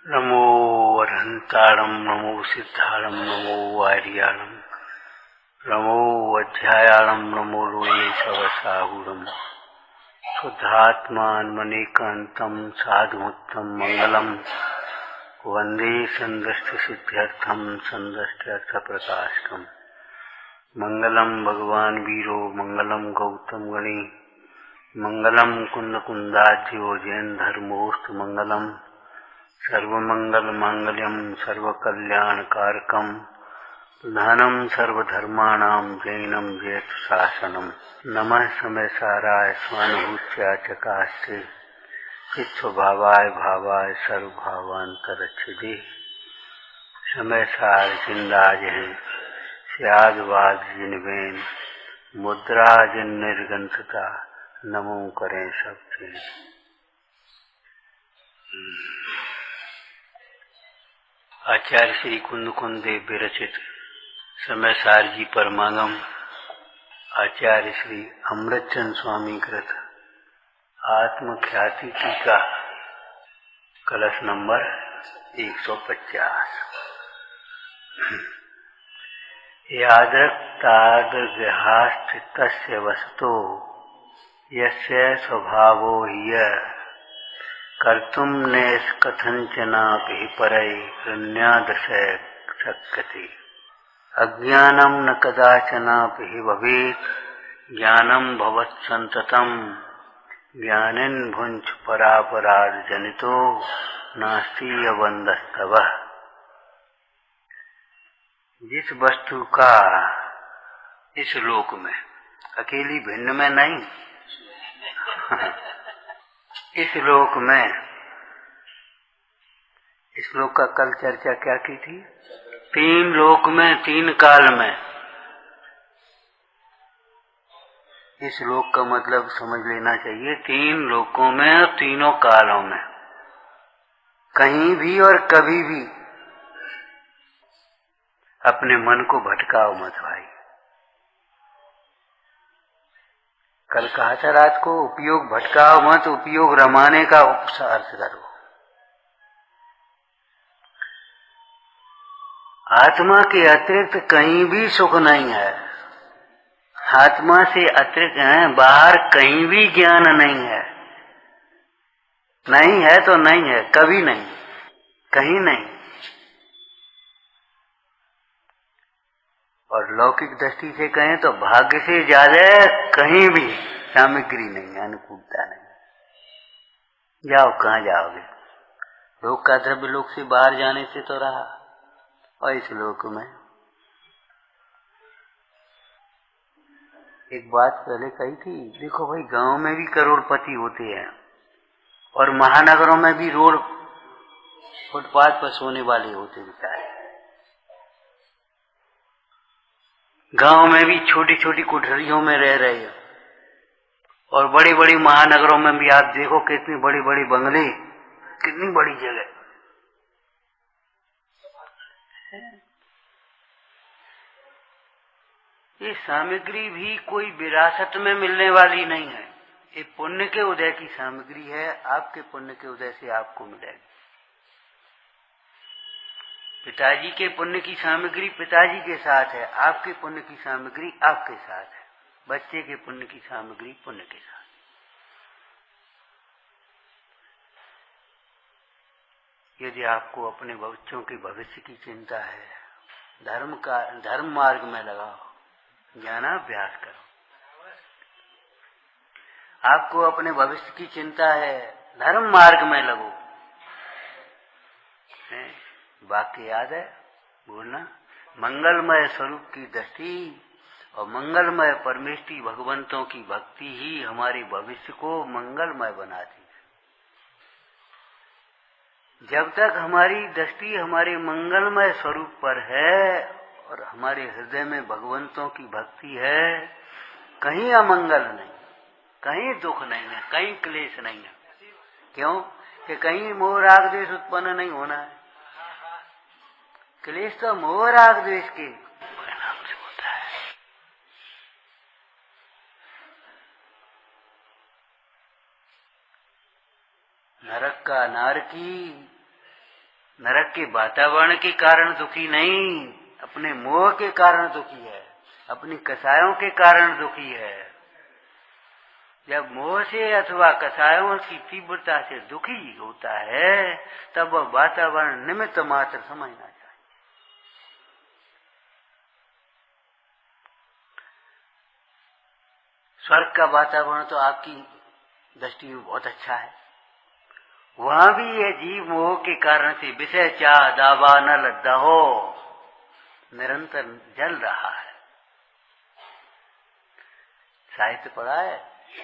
नमो अरहंताणं नमो सिद्धाणं नमो वार्याणं नमो अध्यायाणं नमो लोये सवसाहुरम् शुद्धात्मान्मनेकान्तं साधुमुत्तं मंगलम् वन्दे सन्दष्टसिद्ध्यर्थं सन्दष्ट्यर्थप्रकाशकम् मंगलम भगवान वीरो मंगलम गौतम गणे मंगलम कुंद कुंदाज्यो जैन धर्मोस्तु मंगलम सर्वमंगल मांगल्यम सर्वकल्याणकारकम प्रधानम सर्वधर्माणां जैनम जयतु शासनम नमः समय साराय स्वानुभूत्या चकास्ते चित्स्वभावाय भावाय सर्वभावांतरच्छिदे समय सार जिंदाज हैं स्यादवाद जिनवेन मुद्रा जिन निर्गंथता नमो करें सबके। आचार्य श्री कुंद देव विरचित समय सार जी परमागम आचार्य श्री अमृतचंद स्वामी कृत आत्मख्याति टीका कलश नंबर 150। यादृक्तादृग्रहास्थितस्य वसतो यस्य स्वभावो ह्य कर्तुं नैष्कथञ्चनापि परैरन्यादृशय शक्यते। अज्ञानं न कदाचनापि भवेत् ज्ञानं भवत्सन्ततं ज्ञानिन् भुञ्च परापरार्जनितो नास्ति यवन्दस्तवः। जिस वस्तु का इस लोक में अकेली भिन्न में नहीं इस लोक में इस लोक का कल चर्चा क्या की थी? 3 लोक में 3 काल में। इस लोक का मतलब समझ लेना चाहिए 3 लोकों में और तीनों कालों में कहीं भी और कभी भी अपने मन को भटकाओ मत भाई। कल कहा था रात को उपयोग भटकाओ मत, उपयोग रमाने का उपसार्थ करो। आत्मा के अतिरिक्त कहीं भी सुख नहीं है। आत्मा से अतिरिक्त है बाहर कहीं भी ज्ञान नहीं है। नहीं है तो नहीं है, कभी नहीं, कहीं नहीं। और लौकिक दृष्टि से कहें तो भाग्य से ज्यादा कहीं भी सामग्री नहीं, अनुकूलता नहीं। जाओ कहाँ जाओगे? लोक का द्रव्य लोक से बाहर जाने से तो रहा, और इस लोक में एक बात पहले कही थी, देखो भाई गांव में भी करोड़पति होते हैं और महानगरों में भी रोड फुटपाथ पर सोने वाले होते बेचारे। गांव में भी छोटी छोटी कोठरियों में रह रहे हैं और बड़ी बड़ी महानगरों में भी आप देखो कितनी बड़ी बड़ी बंगले, कितनी बड़ी जगह। ये सामग्री भी कोई विरासत में मिलने वाली नहीं है। ये पुण्य के उदय की सामग्री है। आपके पुण्य के उदय से आपको मिलेगी। पिताजी के पुण्य की सामग्री पिताजी के साथ है, आपके पुण्य की सामग्री आपके साथ है, बच्चे के पुण्य की सामग्री पुण्य के साथ। यदि आपको अपने बच्चों के भविष्य की चिंता है, धर्म मार्ग में लगाओ, ज्ञानाभ्यास करो। आपको अपने भविष्य की चिंता है, धर्म मार्ग में लगो। वाक्य याद है बोलना, मंगलमय स्वरूप की दृष्टि और मंगलमय परमेष्टि भगवंतों की भक्ति ही हमारे भविष्य को मंगलमय बनाती है। जब तक हमारी दृष्टि हमारे मंगलमय स्वरूप पर है और हमारे हृदय में भगवंतों की भक्ति है, कहीं अमंगल नहीं, कहीं दुख नहीं है, कहीं क्लेश नहीं है। क्यों? कि कहीं मोह राग द्वेष उत्पन्न नहीं होना है। क्लेश तो मोह राग द्वेष के परिणाम से होता है। नरक का नारकी, नरक के वातावरण के कारण दुखी नहीं, अपने मोह के कारण दुखी है, अपनी कसायों के कारण दुखी है। जब मोह से अथवा कसायों की तीव्रता से दुखी होता है तब वह वातावरण निमित्त मात्र समझना चाहिए। स्वर्ग का वातावरण तो आपकी दृष्टि में बहुत अच्छा है, वहां भी ये जीव मोह के कारण से विषय चाह दावानल दहो निरंतर जल रहा है। साहित्य पढ़ा है,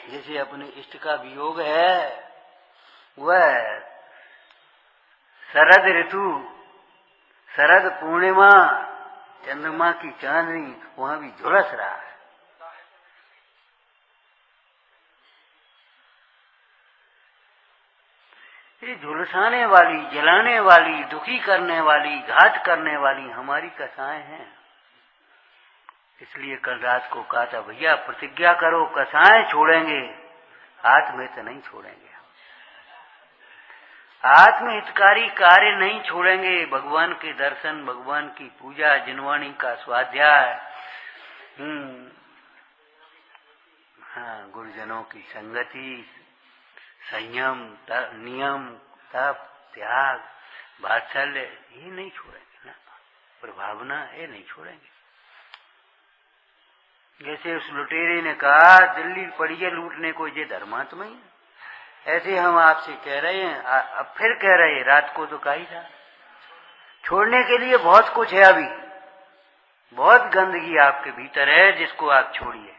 जैसे अपने इष्ट का वियोग है, वह शरद ऋतु, शरद पूर्णिमा, चंद्रमा की चांदनी वहां भी झुलस रहा है। ये झुलसाने वाली, जलाने वाली, दुखी करने वाली, घात करने वाली हमारी कसाएं हैं। इसलिए कल रात को कहा था, भैया प्रतिज्ञा करो कसाएं छोड़ेंगे, आत्महित नहीं छोड़ेंगे, आत्महितकारी कार्य नहीं छोड़ेंगे। भगवान के दर्शन, भगवान की पूजा, जिनवाणी का स्वाध्याय, हाँ, गुरुजनों की संगति, संयम, नियम, तप, त्याग, वात्सल्य, ये नहीं छोड़ेंगे ना, प्रभावना ये नहीं छोड़ेंगे। जैसे उस लुटेरे ने कहा दिल्ली पड़ी है लूटने को, ये धर्मात्मा ही, ऐसे हम आपसे कह रहे हैं, अब फिर कह रहे हैं, रात को तो कहा ही था, छोड़ने के लिए बहुत कुछ है, अभी बहुत गंदगी आपके भीतर है जिसको आप छोड़िए।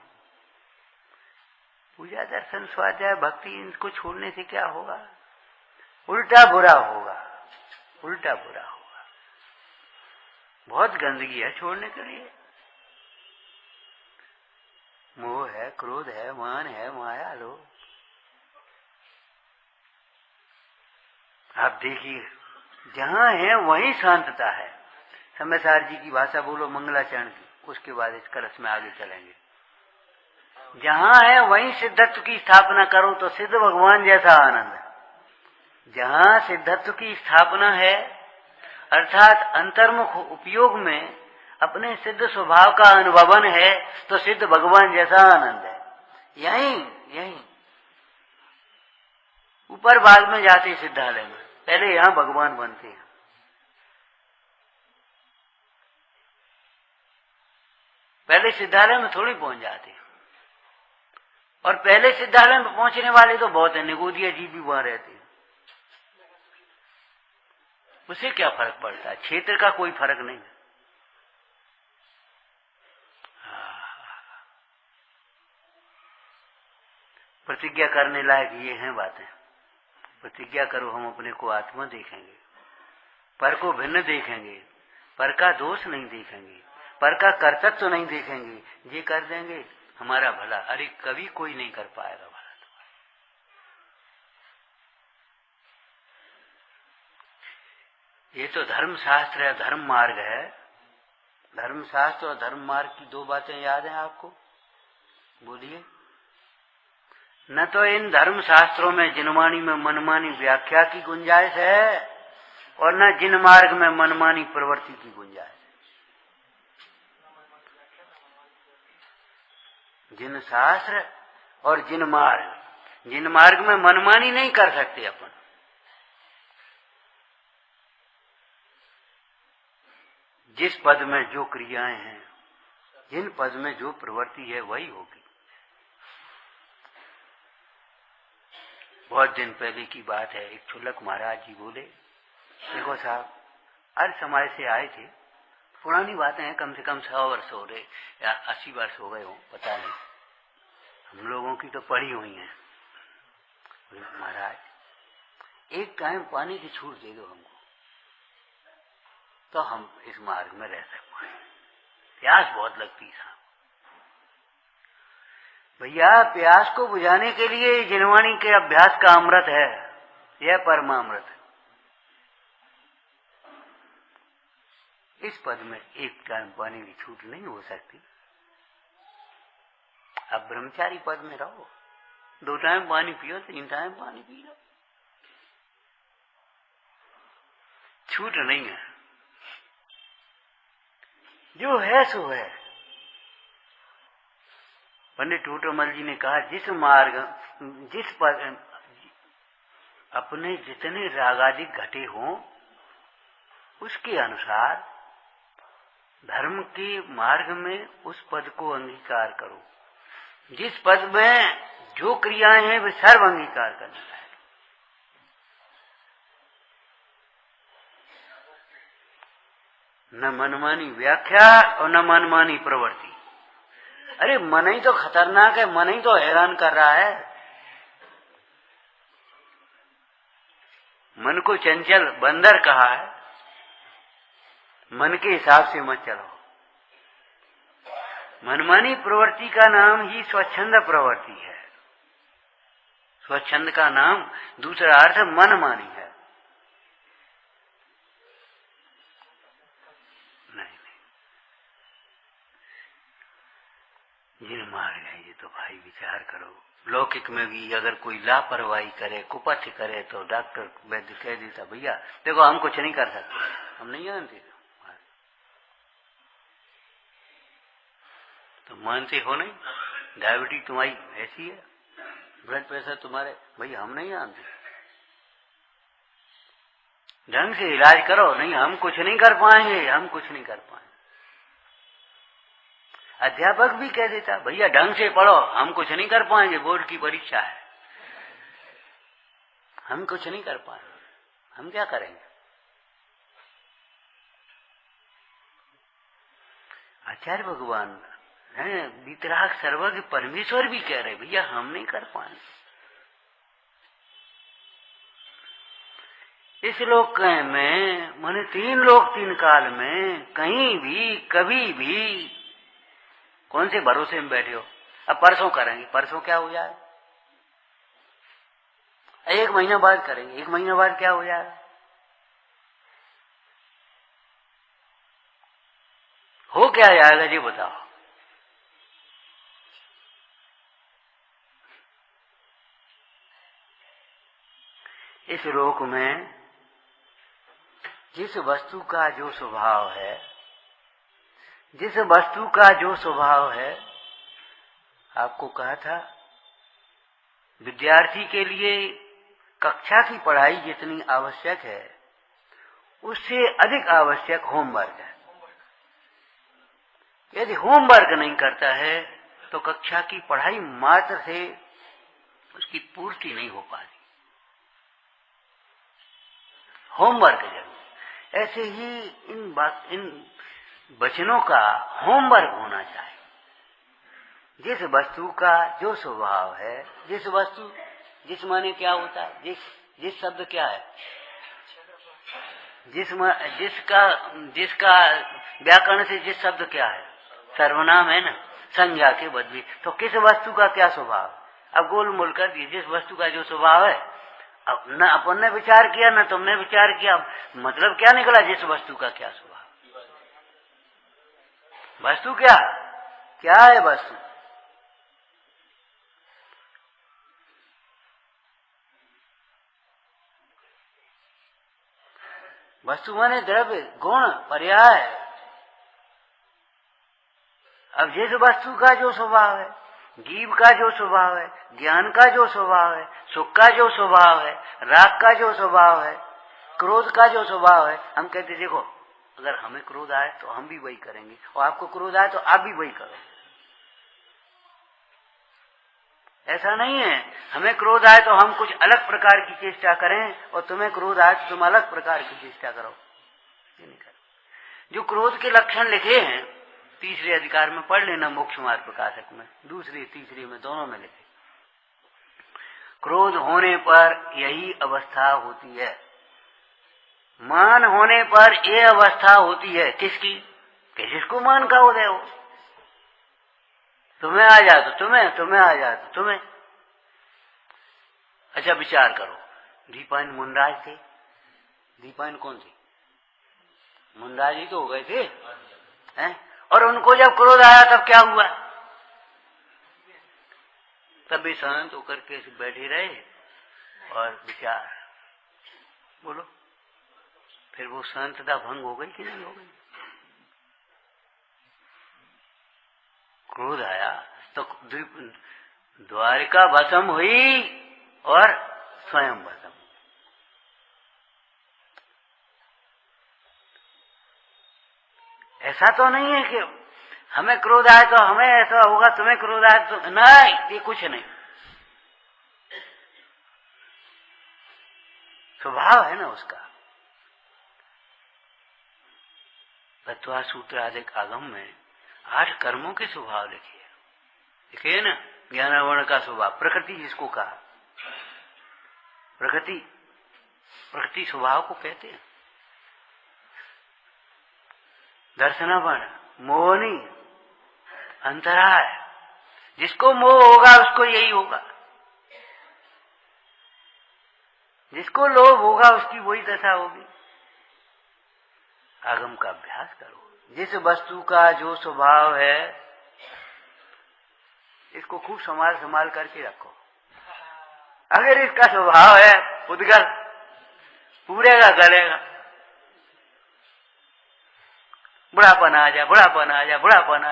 पूजा, दर्शन, स्वाध्याय, भक्ति, इनको छोड़ने से क्या होगा? उल्टा बुरा होगा, उल्टा बुरा होगा। बहुत गंदगी है छोड़ने के लिए, मोह है, क्रोध है, मान है, माया लो। आप देखिए जहां है वहीं शांतता है। समयसार जी की भाषा बोलो मंगलाचरण की, उसके बाद इस कलश में आगे चलेंगे। जहां है वहीं सिद्धत्व की स्थापना करो तो सिद्ध भगवान जैसा आनंद है। जहां सिद्धत्व की स्थापना है अर्थात अंतर्मुख उपयोग में अपने सिद्ध स्वभाव का अनुभवन है तो सिद्ध भगवान जैसा आनंद है। यहीं ऊपर बाद में जाते सिद्धालय में, पहले यहां भगवान बनते हैं। पहले सिद्धालय में थोड़ी पहुंच जाते हैं, और पहले सिद्धालय में पहुंचने वाले तो बहुत है, निगोदिया जी भी वहां रहते हैं। उससे क्या फर्क पड़ता है? क्षेत्र का कोई फर्क नहीं है। प्रतिज्ञा करने लायक ये हैं बातें। प्रतिज्ञा करो हम अपने को आत्मा देखेंगे, पर को भिन्न देखेंगे, पर का दोष नहीं देखेंगे, पर का कर्तव्य तो नहीं देखेंगे, ये कर देंगे हमारा भला। अरे कभी कोई नहीं कर पाएगा भला। ये तो धर्म शास्त्र है, धर्म मार्ग है। धर्म शास्त्र और धर्म मार्ग की दो बातें याद हैं आपको? बोलिए। न तो इन धर्म शास्त्रों में जिनवाणी में मनमानी व्याख्या की गुंजाइश है और न जिन मार्ग में मनमानी प्रवृत्ति की गुंजाइश है। जिन शास्त्र और जिन मार्ग में मनमानी नहीं कर सकते अपन। जिस पद में जो क्रियाएं हैं, जिन पद में जो प्रवृत्ति है वही होगी। बहुत दिन पहले की बात है, एक छुल्लक महाराज जी बोले, देखो साहब, अर्ध समाज से आए थे, पुरानी बातें हैं, कम से कम 100 वर्ष हो रहे या 80 वर्ष हो गए हो, पता नहीं, हम लोगों की तो पड़ी हुई है। महाराज एक टाइम पानी की छूट दे दो हमको, तो हम इस मार्ग में रह सकते हैं। प्यास बहुत लगती साहब। भैया प्यास को बुझाने के लिए जिनवाणी के अभ्यास का अमृत है, यह परमामृत है। इस पद में एक टाइम पानी की छूट नहीं हो सकती। अब ब्रह्मचारी पद में रहो, 2 टाइम पानी पियो, 3 टाइम पानी पी लो। छूट नहीं है, जो है सो है। पंडित टूटोमल जी ने कहा जिस मार्ग जिस पर अपने जितने रागादि घटे हों उसके अनुसार धर्म के मार्ग में उस पद को अंगीकार करो। जिस पद में जो क्रियाएं हैं वे सर्व अंगीकार करना है। न मनमानी व्याख्या और न मनमानी प्रवृत्ति। अरे मन ही तो खतरनाक है, मन ही तो हैरान कर रहा है। मन को चंचल बंदर कहा है, मन के हिसाब से मत चलो। मनमानी प्रवृत्ति का नाम ही स्वच्छंद प्रवृत्ति है। स्वच्छंद का नाम दूसरा अर्थ मनमानी है। जिन मार्ग है ये तो भाई विचार करो। लौकिक में भी अगर कोई लापरवाही करे, कुपथ करे तो डॉक्टर वैद्य कह देता भैया देखो हम कुछ नहीं कर सकते, हम नहीं जानते। तो मानते हो नहीं, डायबिटीज तुम्हारी ऐसी है, ब्लड प्रेशर तुम्हारे, भैया हम नहीं जानते, ढंग से इलाज करो। नहीं हम कुछ नहीं कर पाएंगे, हम कुछ नहीं कर पाएंगे। अध्यापक भी कह देता भैया ढंग से पढ़ो, हम कुछ नहीं कर पाएंगे, बोर्ड की परीक्षा है, हम कुछ नहीं कर पाएंगे, हम क्या करेंगे। आचार्य भगवान हैं वितराग सर्वज्ञ परमेश्वर भी कह रहे भैया हम नहीं कर पाएंगे। इस लोक में माने 3 लोक 3 काल में कहीं भी कभी भी कौन से भरोसे में बैठे हो। अब परसों करेंगे, परसों क्या हो जाए, 1 महीना बाद करेंगे, 1 महीना बाद क्या हो जाए, हो क्या जाएगा जी बताओ। इस लोक में जिस वस्तु का जो स्वभाव है, जिस वस्तु का जो स्वभाव है, आपको कहा था विद्यार्थी के लिए कक्षा की पढ़ाई जितनी आवश्यक है उससे अधिक आवश्यक होमवर्क है। यदि होमवर्क नहीं करता है तो कक्षा की पढ़ाई मात्र से उसकी पूर्ति नहीं हो पाती। होमवर्क जरूर। ऐसे ही इन वचनों का होमवर्क होना चाहिए। जिस वस्तु का जो स्वभाव है, जिस वस्तु, जिस माने क्या होता है, जिस शब्द क्या है, जिसका व्याकरण से जिस शब्द क्या है, सर्वनाम है ना, संज्ञा के बदले। तो किस वस्तु का क्या स्वभाव, अब गोल मोल कर दिए, जिस वस्तु का जो स्वभाव है। अब न अपन ने विचार किया न तुमने विचार किया, मतलब क्या निकला, जिस वस्तु का क्या स्वभाव। वस्तु क्या है वस्तु, वस्तु माने द्रव्य, गुण, पर्याय। अब जिस वस्तु का जो स्वभाव है, जीव का जो स्वभाव है, ज्ञान का जो स्वभाव है, सुख का जो स्वभाव है, राग का जो स्वभाव है, क्रोध का जो स्वभाव है, हम कहते देखो अगर हमें क्रोध आए तो हम भी वही करेंगे, और आपको क्रोध आए तो आप भी वही करो। ऐसा नहीं है हमें क्रोध आए तो हम कुछ अलग प्रकार की चेष्टा करें और तुम्हें क्रोध आए तो तुम अलग प्रकार की चेष्टा करो, ये नहीं करो। जो क्रोध के लक्षण लिखे हैं 3रे अधिकार में पढ़ लेना, मोक्ष मार्ग प्रकाशक में, 2रे 3रे में, दोनों में लिखे। क्रोध होने पर यही अवस्था होती है, मान होने पर ये अवस्था होती है। किसकी, किसको मान का उदय हो। तुम्हें आ जाए तो तुम्हें आ जाए तो तुम्हें। अच्छा विचार करो, दीपायन मुनराज थे, दीपायन कौन थे, मुनराज ही तो हो गए थे हैं? और उनको जब क्रोध आया तब क्या हुआ, तब भी शांत होकर के बैठे रहे और विचार, बोलो फिर वो शांतता भंग हो गई कि नहीं हो गई? क्रोध आया तो द्वारिका भस्म हुई और स्वयं भस्म। ऐसा तो नहीं है कि हमें क्रोध आए तो हमें ऐसा होगा, तुम्हें क्रोध आए तो नहीं, ये कुछ नहीं। स्वभाव है ना उसका। तत्वा सूत्र आदि आगम में 8 कर्मों के स्वभाव लिखे ना। ज्ञान वर्ण का स्वभाव, प्रकृति जिसको कहा, प्रकृति स्वभाव को कहते हैं। दर्शनावर्ण, मोहनी, अंतराय, जिसको मोह होगा उसको यही होगा, जिसको लोभ होगा उसकी वही दशा होगी। आगम का अभ्यास करो। जिस वस्तु का जो स्वभाव है इसको खूब संभाल करके रखो। अगर इसका स्वभाव है उद्गल, पूरेगा गलेगा, बुढ़ापन आ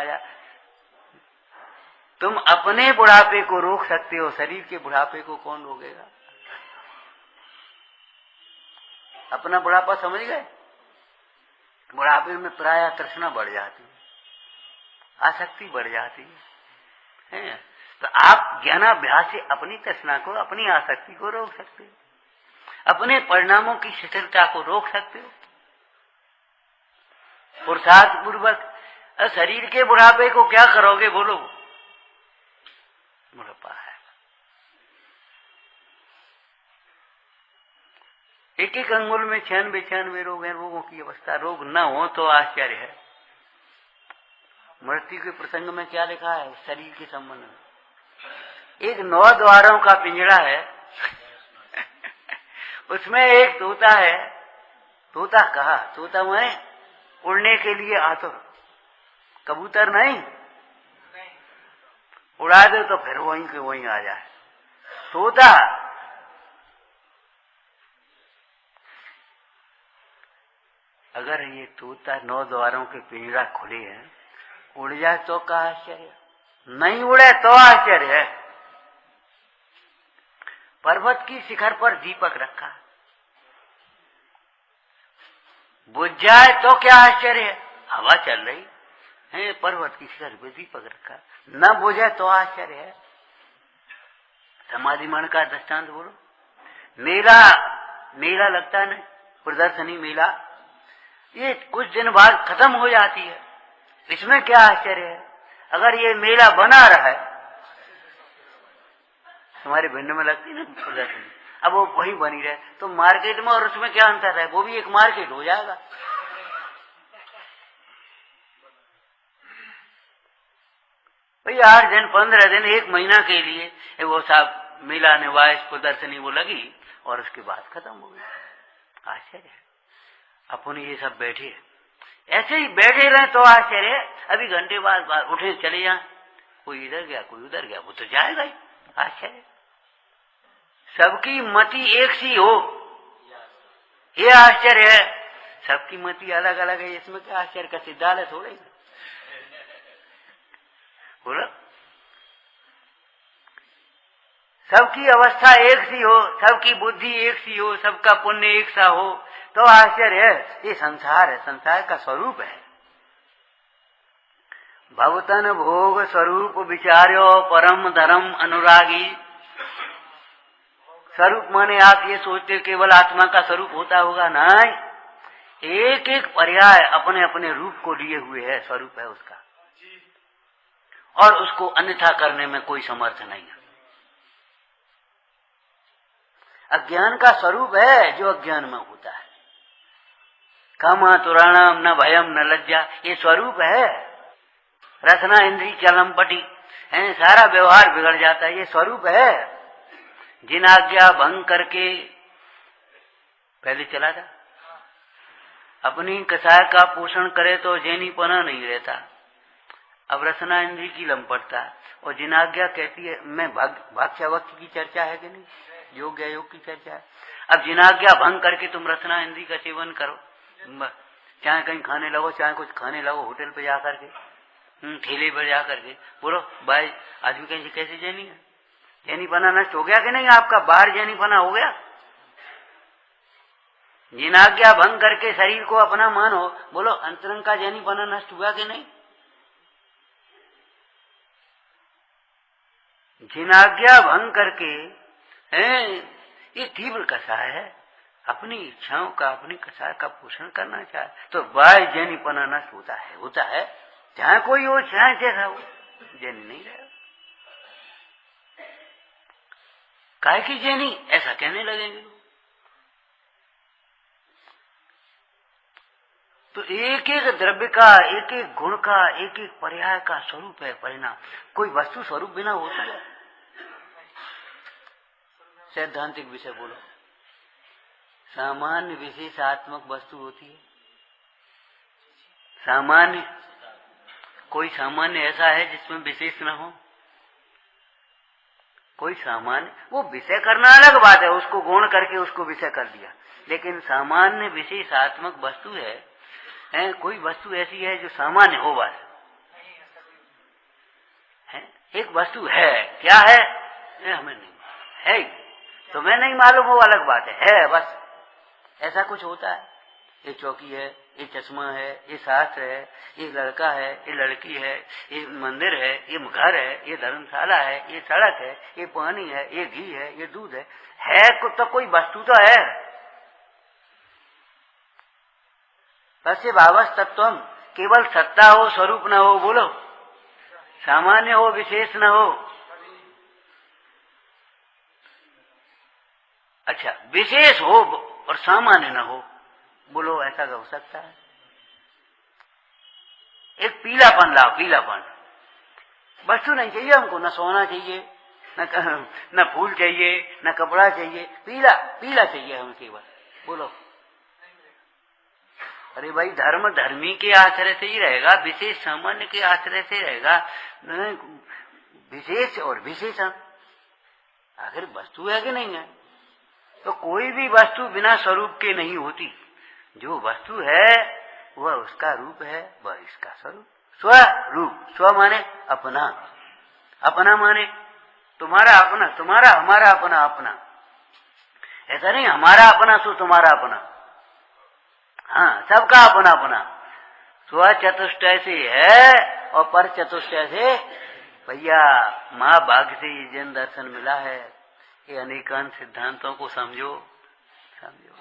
जा। तुम अपने बुढ़ापे को रोक सकते हो, शरीर के बुढ़ापे को कौन रोकेगा? अपना बुढ़ापा समझ गए? बुढ़ापे में प्रायः तृष्णा बढ़ जाती है, आसक्ति बढ़ जाती है। तो आप ज्ञानाभ्यास से अपनी तृष्णा को, अपनी आसक्ति को रोक सकते हो, अपने परिणामों की शिथिलता को रोक सकते हो पुरुषार्थ पूर्वक। शरीर के बुढ़ापे को क्या करोगे बोलो? बुढ़ापा है। एक अंगुल में 96 रोग हैं। रोगों की अवस्था, रोग न हो तो आश्चर्य है। मृत्यु के प्रसंग में क्या लिखा है शरीर के संबंध में? एक 9 द्वारों का पिंजरा है उसमें एक तोता है। तोता मैं उड़ने के लिए आतुर, कबूतर नहीं, उड़ा दे तो फिर वहीं के वहीं आ जाए। तोता अगर ये तोता 9 द्वारों के पिंजरा खुले हैं, उड़ जाए तो क्या आश्चर्य, नहीं उड़े तो आश्चर्य है। पर्वत की शिखर पर दीपक रखा, बुझ जाए तो क्या आश्चर्य है, हवा चल रही है, पर्वत की शिखर पर दीपक रखा, न बुझे तो आश्चर्य है। समाधि मन का दृष्टांत बोलो। मेला लगता है ना, प्रदर्शनी मेला, ये कुछ दिन बाद खत्म हो जाती है, इसमें क्या आश्चर्य है? अगर ये मेला बना रहा है, हमारे भिंड में लगती है ना प्रदर्शनी, अब वो वहीं बनी रहे तो मार्केट में और उसमें क्या अंतर है? वो भी एक मार्केट हो जाएगा। भाई 8 दिन 15 दिन 1 महीना के लिए वो साहब मेला निवास प्रदर्शनी वो लगी और उसके बाद खत्म हो गई। आश्चर्य है। अपन ये सब बैठे ऐसे ही बैठे रहे तो आश्चर्य है। अभी घंटे बाद उठे चले जाए, कोई इधर गया कोई उधर गया, वो तो जाएगा ही। आश्चर्य। सबकी मति एक सी हो, ये आश्चर्य है। सबकी मति अलग अलग है, इसमें क्या आश्चर्य का सिद्धांत है थोड़े बोलो। सबकी अवस्था एक सी हो, सबकी बुद्धि एक सी हो, सबका पुण्य एक सा हो तो आश्चर्य है। ये संसार है, संसार का स्वरूप है। भवतन भोग स्वरूप विचार्यो परम धर्म अनुरागी। स्वरूप माने आप ये सोचते केवल आत्मा का स्वरूप होता होगा, नहीं, एक एक पर्याय अपने अपने रूप को लिए हुए है, स्वरूप है उसका, और उसको अन्यथा करने में कोई समर्थ नहीं है। अज्ञान का स्वरूप है जो अज्ञान में होता है। कामा तुराणाम न भयम न लज्जा, ये स्वरूप है। रसना इंद्री चलमपटी, सारा व्यवहार बिगड़ जाता है, ये स्वरूप है। जिन आज्ञा भंग करके पहले चला था, अपनी कसाय का पोषण करे तो जैनीपना नहीं रहता। अब रसना इंद्री की लंपटता, और जिन आज्ञा कहती है, मैं भाग्यवक्ति की चर्चा है कि नहीं, योग की चर्चा है। अब जिन आज्ञा भंग करके तुम रसना इंद्री का सेवन करो चाहे कहीं खाने लगो, चाहे कुछ खाने लगो होटल पे जा करके, ठेले पर जा करके, बोलो भाई आदमी कैसे कैसे जैनी है? जैनीपना नष्ट हो गया कि नहीं आपका? बाहर जैनीपना हो गया? जिनाज्ञा भंग करके शरीर को अपना मानो, बोलो अंतरंग का जैनीपना नष्ट हुआ कि नहीं? जिनाज्ञा भंग करके ये तीव्र कषाय है, अपनी इच्छाओं का, अपनी कषाय का पोषण करना चाहे तो बाह्य जैनीपना नष्ट होता है, चाहे कोई हो चाहे जैसा हो, जैनी नहीं रहेगा। काहे की जैनी ऐसा कहने लगेंगे तो एक एक द्रव्य का, एक एक गुण का, एक एक पर्याय का स्वरूप है परिणाम। कोई वस्तु स्वरूप बिना होता है? सैद्धांतिक विषय बोलो, सामान्य विशेषात्मक वस्तु होती है। सामान्य, कोई सामान्य ऐसा है जिसमें विशेष न हो? कोई सामान्य, वो विषय करना अलग बात है, उसको गुण करके उसको विषय कर दिया, लेकिन सामान्य विशेषात्मक वस्तु है, कोई वस्तु ऐसी है जो सामान्य हो बस है? एक वस्तु है, क्या है? हमें नहीं है, तुम्हें नहीं मालूम हो अलग बात है बस। ऐसा कुछ होता है? ये चौकी है, ये चश्मा है, ये शास्त्र है, ये लड़का है, ये लड़की है, ये मंदिर है, ये घर है, ये धर्मशाला है, ये सड़क है, ये पानी है, ये घी है, ये दूध है तो कोई वस्तु तो है। तस्य भावस्तत्वम, केवल सत्ता हो स्वरूप न हो, बोलो सामान्य हो विशेष न हो। अच्छा, विशेष हो और सामान्य न हो, बोलो ऐसा हो सकता है? एक पीलापन लाओ, पीलापन वस्तु नहीं चाहिए हमको, न सोना चाहिए, न फूल चाहिए, न कपड़ा चाहिए, पीला पीला चाहिए हमें केवल, बोलो। अरे भाई धर्म धर्मी के आश्रय से ही रहेगा, विशेष सामान्य के आश्रय से रहेगा, विशेष और विशेषण आखिर वस्तु है कि नहीं है? तो कोई भी वस्तु बिना स्वरूप के नहीं होती। जो वस्तु है वह उसका रूप है, वह इसका स्वरूप। स्वरूप, स्व माने अपना, अपना माने तुम्हारा अपना, तुम्हारा हमारा अपना, अपना ऐसा नहीं हमारा अपना सो तुम्हारा अपना, हाँ सबका अपना अपना। स्व चतुष्टय से है और पर चतुष्टय से भैया माँ भाग्य से ये जन दर्शन मिला है। ये अनेकांत सिद्धांतों को समझो, समझो।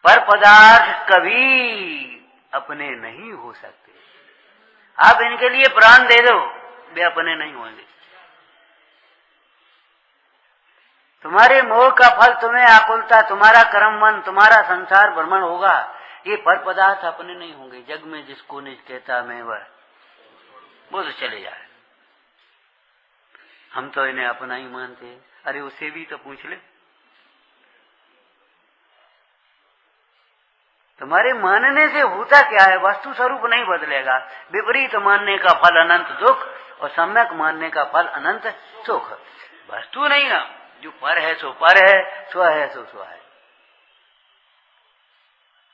पर पदार्थ कभी अपने नहीं हो सकते। आप इनके लिए प्राण दे दो, वे अपने नहीं होंगे। तुम्हारे मोह का फल तुम्हें आकुलता, तुम्हारा कर्म मन, तुम्हारा संसार भ्रमण होगा। ये पर पदार्थ अपने नहीं होंगे। जग में जिसको निज कहता मैं वह, वो तो चले जाए। हम तो इन्हें अपना ही मानते हैं। अरे उसे भी तो पूछ ले, तुम्हारे मानने से होता क्या है? वस्तु स्वरूप नहीं बदलेगा। विपरीत मानने का फल अनंत दुख और सम्यक मानने का फल अनंत सुख। वस्तु नहीं ना, जो पर है सो पर है, स्व है सो स्व है।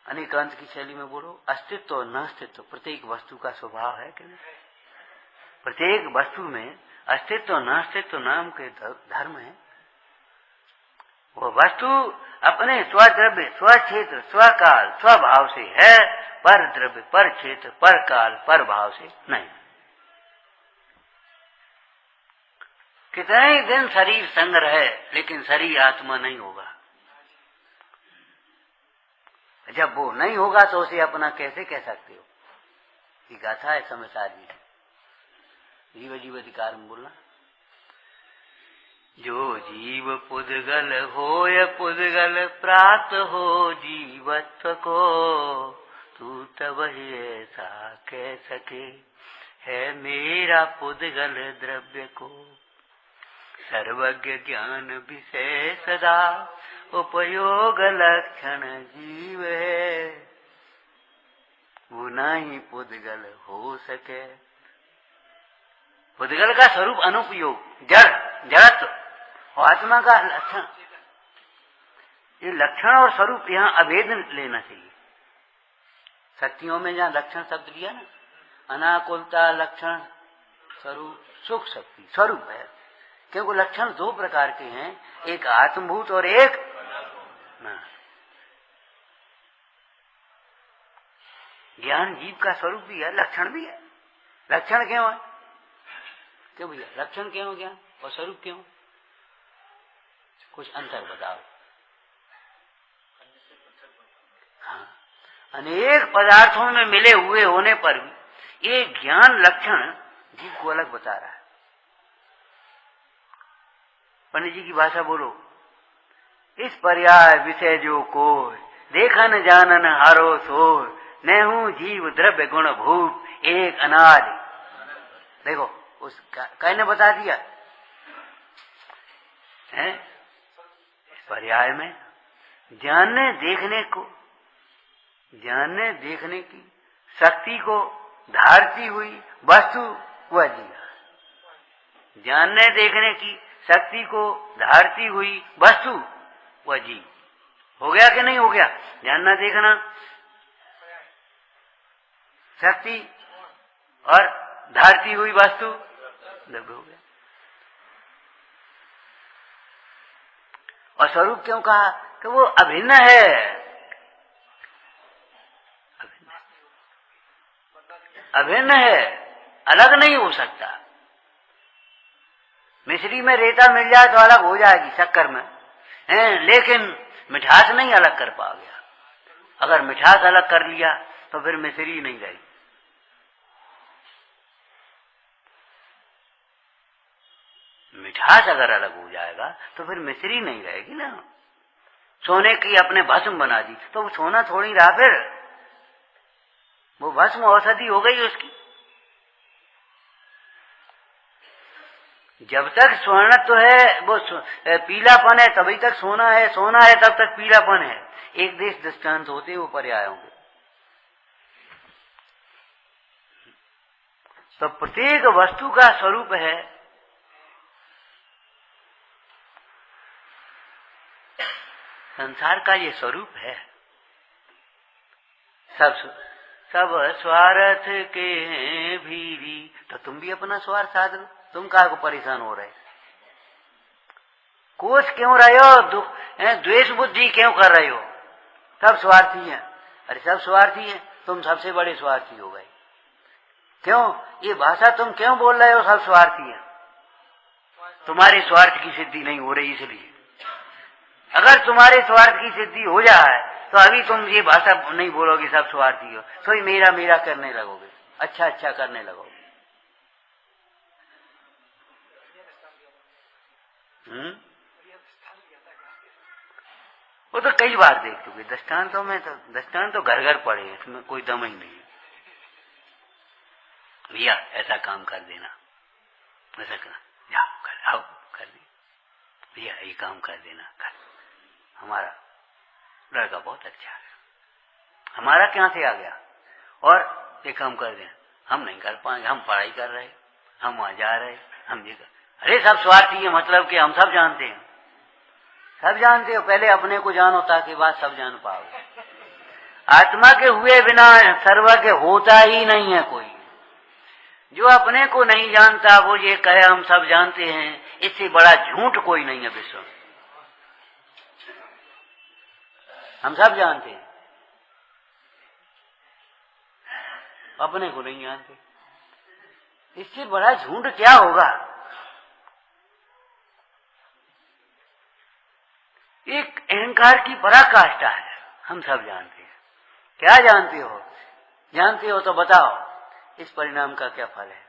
अनेकांत की शैली में बोलो, अस्तित्व और न अस्तित्व प्रत्येक वस्तु का स्वभाव है कि नहीं? प्रत्येक वस्तु में अस्तित्व और न अस्तित्व नाम के धर्म है। वह वस्तु अपने स्वद्रव्य, स्वक्षेत्र, स्वकाल, स्वभाव से है, पर द्रव्य, पर क्षेत्र, पर काल, पर भाव से नहीं। कितने ही दिन शरीर संग रहे, लेकिन शरीर आत्मा नहीं होगा। जब वो नहीं होगा तो उसे अपना कैसे कह सकते हो? ये गाथा है समझदार जी, जीव जीव अधिकार में बोलना। जो जीव पुद्गल होय पुद्गल प्राप्त हो जीवत्व को, तू तब ही ऐसा कह सके है मेरा पुद्गल द्रव्य को। सर्वज्ञ ज्ञान विषय सदा उपयोग लक्षण जीव है, वो नहीं पुद्गल हो सके। पुद्गल का स्वरूप अनुपयोग, जड़, जड़त्व, आत्मा का लक्षण ये लक्षण और स्वरूप यहाँ अभेद लेना चाहिए। शक्तियों में जहाँ लक्षण शब्द लिया ना, अनाकुलता लक्षण स्वरूप, सुख शक्ति स्वरूप है, क्योंकि लक्षण दो प्रकार के हैं, एक आत्मभूत और एक ना। ज्ञान जीव का स्वरूप भी है, लक्षण भी है। लक्षण क्यों है? क्यों भैया, लक्षण क्यों ज्ञान और स्वरूप क्यों? कुछ अंतर बताओ। हाँ, अनेक पदार्थों में मिले हुए होने पर भी ये ज्ञान लक्षण जीव को अलग बता रहा है। पंडित जी की भाषा बोलो, इस पर्याय विषय जो को देखन जानन हारो सोर, नेहू जीव द्रव्य गुण भूप एक अनादि। देखो उस कहने बता दिया है, इस पर्याय में जानने देखने की शक्ति को धारती हुई वस्तु वह जीव। जानने देखने की शक्ति को धारती हुई वस्तु वह जीव। हो गया कि नहीं हो गया? जानना देखना शक्ति और धारती हुई वस्तु लग हो गया। और स्वरूप क्यों कहा? कि वो अभिन्न है। अभिन्न है, अलग नहीं हो सकता। मिश्री में रेता मिल जाए तो अलग हो जाएगी शक्कर में, लेकिन मिठास नहीं अलग कर पा गया। अगर मिठास अलग कर लिया तो फिर मिश्री नहीं रहेगी। मिठास अगर अलग हो जाएगा तो फिर मिश्री नहीं रहेगी ना। सोने की अपने भस्म बना दी तो वो सोना थोड़ी रहा, फिर वो भस्म औषधि हो गई उसकी। जब तक स्वर्ण तो है, वो पीलापन है तभी तक सोना है, सोना है तब तक पीलापन है। एक देश दृष्टांत होते वो पर्यायों के। तो प्रत्येक वस्तु का स्वरूप है। संसार का ये स्वरूप है। सब स्वार्थ के भीरी, तो तुम भी अपना स्वार्थ साध लो। तुम काहे को परेशान हो रहे? कोष क्यों रहे हो? द्वेष बुद्धि क्यों कर रहे हो? सब स्वार्थी हैं। अरे सब स्वार्थी हैं, तुम सबसे बड़े स्वार्थी हो गए। क्यों ये भाषा तुम क्यों बोल रहे हो? सब स्वार्थी हैं। तुम्हारे स्वार्थ की सिद्धि नहीं हो रही, इसलिए। अगर तुम्हारे स्वार्थ की सिद्धि हो जाए तो अभी तुम ये भाषा नहीं बोलोगे सब स्वार्थी हो, तो ही मेरा मेरा करने लगोगे, अच्छा अच्छा करने लगोगे। वो तो कई बार देख चुके दृष्टांतों में। तो दृष्टांत तो घर घर पड़े, इसमें कोई दम ही नहीं। भैया ऐसा काम कर देना, ऐसा करना, जाओ कर आओ कर दे। भैया ये काम कर देना, कर। हमारा लड़का बहुत अच्छा है, हमारा क्या से आ गया, और ये काम कर देना। हम नहीं कर पाएंगे, हम पढ़ाई कर रहे, हम वहां जा रहे, हम ये कर। अरे सब स्वार्थी है, मतलब कि हम सब जानते हैं। सब जानते हो, पहले अपने को जानो ताकि बाद सब जान पाओगे। आत्मा के हुए बिना सर्वज्ञ होता ही नहीं है कोई। जो अपने को नहीं जानता वो ये कहे हम सब जानते हैं, इससे बड़ा झूठ कोई नहीं है विश्व में। हम सब जानते हैं, अपने को नहीं जानते। इससे बड़ा झूठ क्या होगा? एक अहंकार की पराकाष्ठा है। हम सब जानते हैं। क्या जानते हो? जानते हो तो बताओ इस परिणाम का क्या फल है?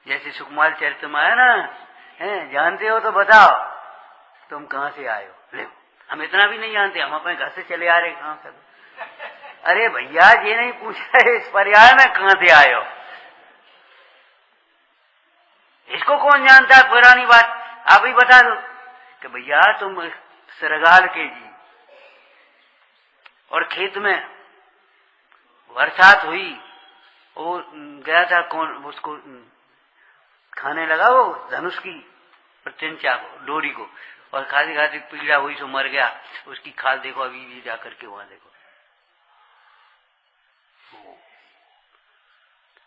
जैसे सुकुमार चरित्र में आया ना, जानते हो तो बताओ तुम कहां से आए हो। ले, हम इतना भी नहीं जानते, हम अपने घर से चले आ रहे कहां से। अरे भैया ये नहीं पूछा है इस पर्याय में कहां से आए हो, इसको कौन जानता है? पुरानी बात आप ही बता दो कि भैया तुम सरगाल के जी, और खेत में बरसात हुई, वो गया था कौन उसको खाने लगा वो धनुष की प्रत्यंचा को, डोरी को, और खाते खाते पीड़ा हुई सो मर गया। उसकी खाल देखो अभी भी जाकर के वहां देखो।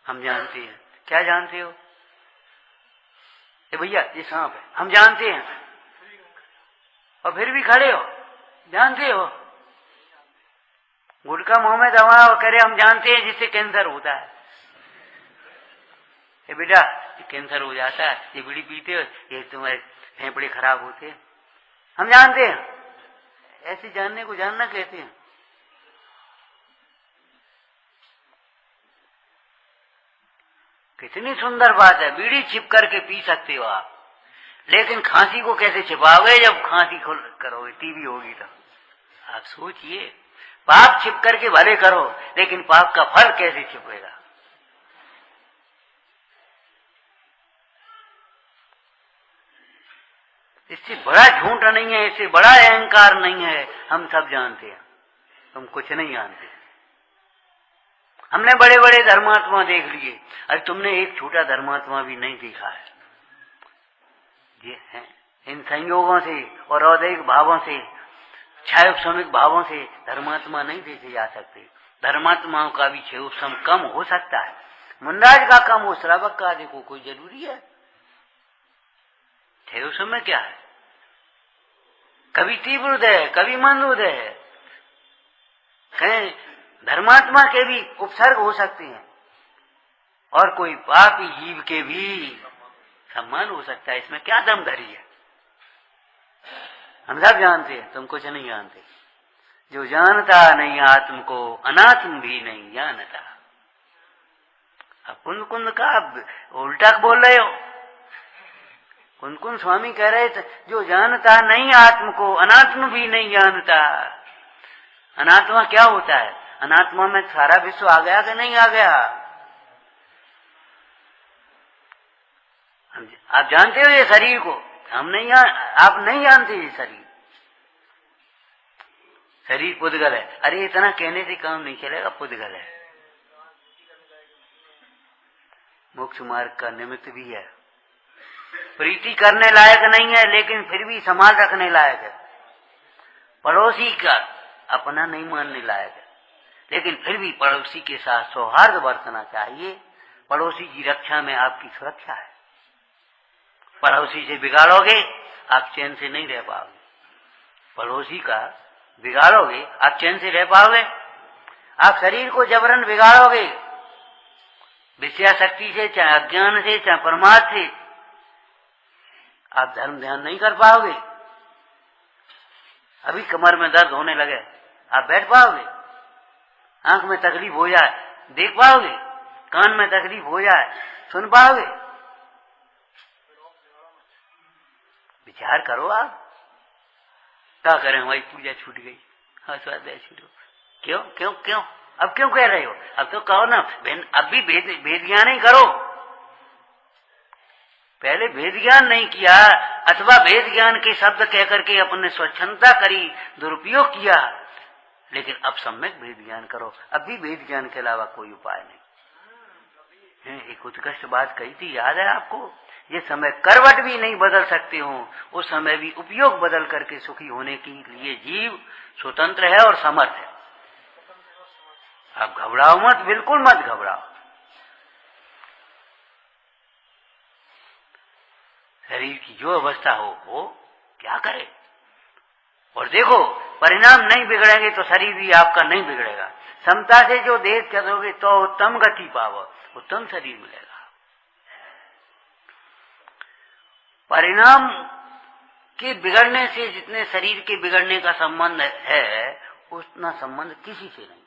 हम जानते हैं। क्या जानते हो? भैया ये सांप है, हम जानते हैं, और फिर भी खड़े हो, जानते हो। गुटखा मुंह में दबाया और कह रहे हम जानते हैं जिससे कैंसर होता है। ये बेटा कैंसर हो जाता है, ये बीड़ी पीते हो, ये तुम्हारे फेफड़े खराब होते हैं, हम जानते हैं। ऐसे जानने को जानना कहते हैं। कितनी सुंदर बात है, बीड़ी छिप करके पी सकते हो आप, लेकिन खांसी को कैसे छिपाओगे? जब खांसी खोल करोगे, टीबी होगी तो। आप सोचिए, पाप छिप करके भले करो, लेकिन पाप का फल कैसे छिपेगा? इससे बड़ा झूठ नहीं है, इससे बड़ा अहंकार नहीं है। हम सब जानते हैं, तुम कुछ नहीं जानते। हमने बड़े बड़े धर्मात्मा देख लिए, अरे तुमने एक छोटा धर्मात्मा भी नहीं देखा है। ये है इन संयोगों से और औदैहिक भावों से, क्षयोपशमिक भावों से धर्मात्मा नहीं देखे जा सकते। धर्मात्माओं का भी क्षयोपशम कम हो सकता है, मुंडाज का कम हो, श्रावक का देखो, कोई जरूरी है? क्षयोपशम में क्या है? कभी तीव्र उदय है, कभी मंद उदय है। कहीं धर्मात्मा के भी उपसर्ग हो सकते हैं, और कोई पापी जीव के भी सम्मान हो सकता है। इसमें क्या दमधरी है? हम सब जानते हैं, तुम कुछ नहीं जानते। जो जानता नहीं आत्म को, अनात्म भी नहीं जानता। अब कुंद कुंद का उल्टा बोल रहे हो। कुंद कुंद स्वामी कह रहे थे, जो जानता नहीं आत्म को, अनात्म भी नहीं जानता। अनात्मा क्या होता है? अनात्मा में सारा विश्व आ गया कि नहीं आ गया? आप जानते हो ये शरीर को, हम नहीं आप नहीं जानते ये शरीर। शरीर पुद्गल है। अरे इतना कहने से काम नहीं चलेगा, पुद्गल है। मोक्ष मार्ग का निमित्त भी है, प्रीति करने लायक नहीं है, लेकिन फिर भी संभाल रखने लायक है। पड़ोसी का अपना नहीं मानने लायक है, लेकिन फिर भी पड़ोसी के साथ सौहार्द बरतना चाहिए। पड़ोसी की रक्षा में आपकी सुरक्षा है। पड़ोसी से बिगाड़ोगे, आप चैन से नहीं रह पाओगे। पड़ोसी का बिगाड़ोगे, आप चैन से रह पाओगे? आप शरीर को जबरन बिगाड़ोगे, विषया शक्ति से, चाहे अज्ञान से, चाहे प्रमाद से, आप धर्म ध्यान नहीं कर पाओगे। अभी कमर में दर्द होने लगे, आप बैठ पाओगे? आंख में तकलीफ हो जाए, देख पाओगे? कान में तकलीफ हो जाए, सुन पाओगे? विचार करो आप। क्या करें, हमारी पूजा छूट गई, हाँ स्वाध्याय छूटो। क्यों क्यों क्यों? अब क्यों कह रहे हो? अब तो कहो ना, अब भी भेद ज्ञान ही करो। पहले भेद ज्ञान नहीं किया, अथवा भेद ज्ञान के शब्द कहकर के अपने स्वच्छंदता करी, दुरुपयोग किया, लेकिन अब सम्यक भेद ज्ञान करो। अब भी भेद ज्ञान के अलावा कोई उपाय नहीं। एक उत्कृष्ट बात कही थी, याद है आपको? ये समय करवट भी नहीं बदल सकते हो, उस समय भी उपयोग बदल करके सुखी होने के लिए जीव स्वतंत्र है और समर्थ है। आप घबराओ मत, बिल्कुल मत घबराओ। शरीर की जो अवस्था हो क्या करे, और देखो परिणाम नहीं बिगड़ेंगे तो शरीर भी आपका नहीं बिगड़ेगा। समता से जो देह चलोगे तो उत्तम गति पाओ, उत्तम शरीर मिलेगा। परिणाम के बिगड़ने से जितने शरीर के बिगड़ने का संबंध है, उतना संबंध किसी से नहीं।